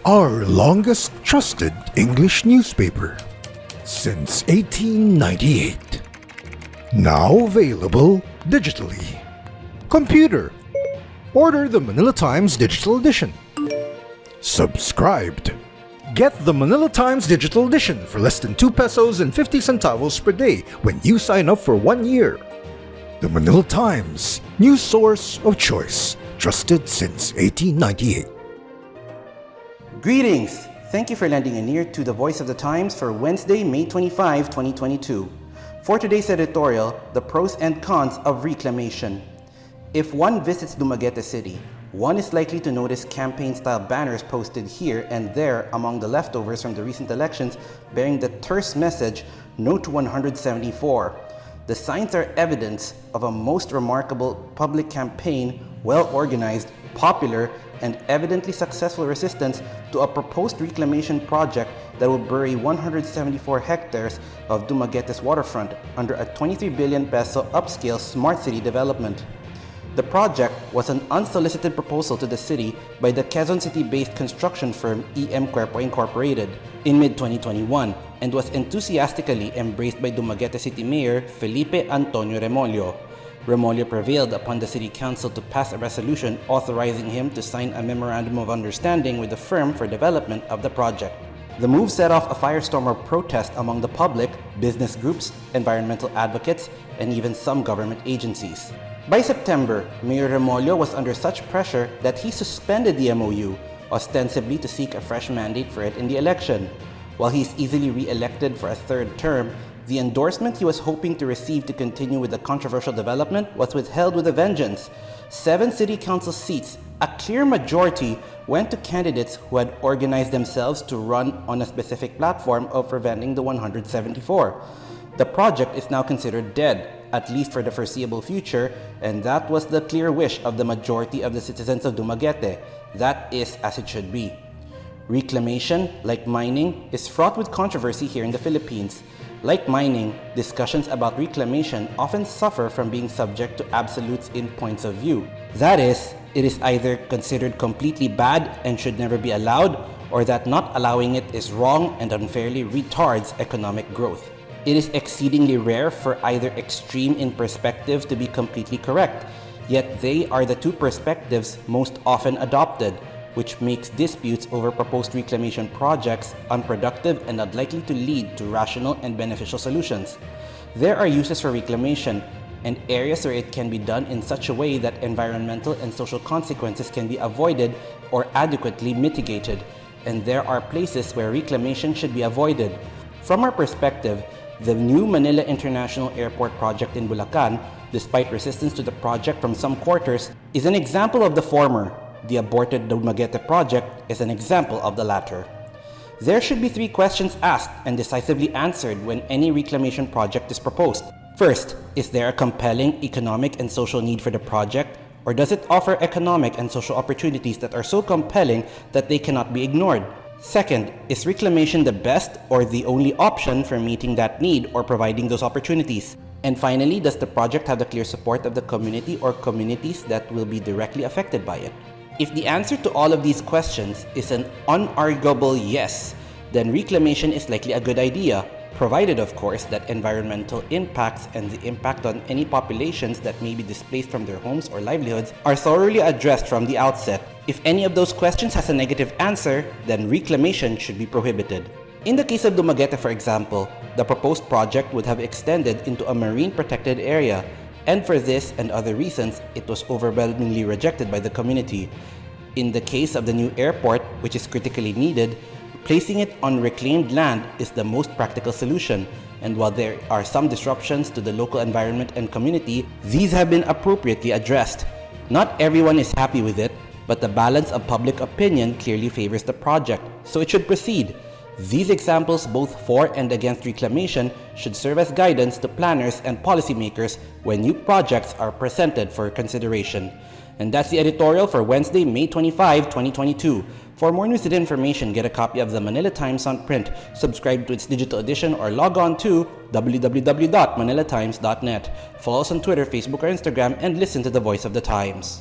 our longest trusted English newspaper since 1898. Now available digitally. Computer. Order the Manila Times Digital Edition. Subscribed. Get the Manila Times Digital Edition for less than 2 pesos and 50 centavos per day when you sign up for 1 year. The Manila Times, news source of choice, trusted since 1898. Greetings! Thank you for lending an ear to the Voice of the Times for Wednesday, May 25, 2022. For today's editorial, the pros and cons of reclamation. If one visits Dumaguete City, one is likely to notice campaign-style banners posted here and there among the leftovers from the recent elections bearing the terse message, "No to 174. The signs are evidence of a most remarkable public campaign, well-organized, popular, and evidently successful resistance to a proposed reclamation project that will bury 174 hectares of Dumaguete's waterfront under a 23 billion peso upscale smart city development. The project was an unsolicited proposal to the city by the Quezon City-based construction firm EM Cuerpo Incorporated in mid-2021 and was enthusiastically embraced by Dumaguete City Mayor Felipe Antonio Remollo. Remollo prevailed upon the City Council to pass a resolution authorizing him to sign a memorandum of understanding with the firm for development of the project. The move set off a firestorm of protest among the public, business groups, environmental advocates, and even some government agencies. By September, Mayor Remollo was under such pressure that he suspended the MOU, ostensibly to seek a fresh mandate for it in the election. While he is easily re-elected for a third term, the endorsement he was hoping to receive to continue with the controversial development was withheld with a vengeance. 7 city council seats, a clear majority, went to candidates who had organized themselves to run on a specific platform of preventing the 174. The project is now considered dead, at least for the foreseeable future, and that was the clear wish of the majority of the citizens of Dumaguete. That is as it should be. Reclamation, like mining, is fraught with controversy here in the Philippines. Like mining, discussions about reclamation often suffer from being subject to absolutes in points of view. That is, it is either considered completely bad and should never be allowed, or that not allowing it is wrong and unfairly retards economic growth. It is exceedingly rare for either extreme in perspective to be completely correct, yet they are the two perspectives most often adopted, which makes disputes over proposed reclamation projects unproductive and unlikely to lead to rational and beneficial solutions. There are uses for reclamation and areas where it can be done in such a way that environmental and social consequences can be avoided or adequately mitigated, and there are places where reclamation should be avoided. From our perspective, the new Manila International Airport project in Bulacan, despite resistance to the project from some quarters, is an example of the former. The aborted Dumaguete project is an example of the latter. There should be 3 questions asked and decisively answered when any reclamation project is proposed. First, is there a compelling economic and social need for the project, or does it offer economic and social opportunities that are so compelling that they cannot be ignored? Second, is reclamation the best or the only option for meeting that need or providing those opportunities? And finally, does the project have the clear support of the community or communities that will be directly affected by it? If the answer to all of these questions is an unarguable yes, then reclamation is likely a good idea, provided of course that environmental impacts and the impact on any populations that may be displaced from their homes or livelihoods are thoroughly addressed from the outset. If any of those questions has a negative answer, then reclamation should be prohibited. In the case of Dumaguete, for example, the proposed project would have extended into a marine protected area, and for this and other reasons, it was overwhelmingly rejected by the community. In the case of the new airport, which is critically needed, placing it on reclaimed land is the most practical solution, and while there are some disruptions to the local environment and community, these have been appropriately addressed. Not everyone is happy with it, but the balance of public opinion clearly favors the project, so it should proceed. These examples, both for and against reclamation, should serve as guidance to planners and policymakers when new projects are presented for consideration. And that's the editorial for Wednesday, May 25, 2022. For more news and information, get a copy of the Manila Times on print, subscribe to its digital edition, or log on to www.manilatimes.net. Follow us on Twitter, Facebook, or Instagram, and listen to the Voice of the Times.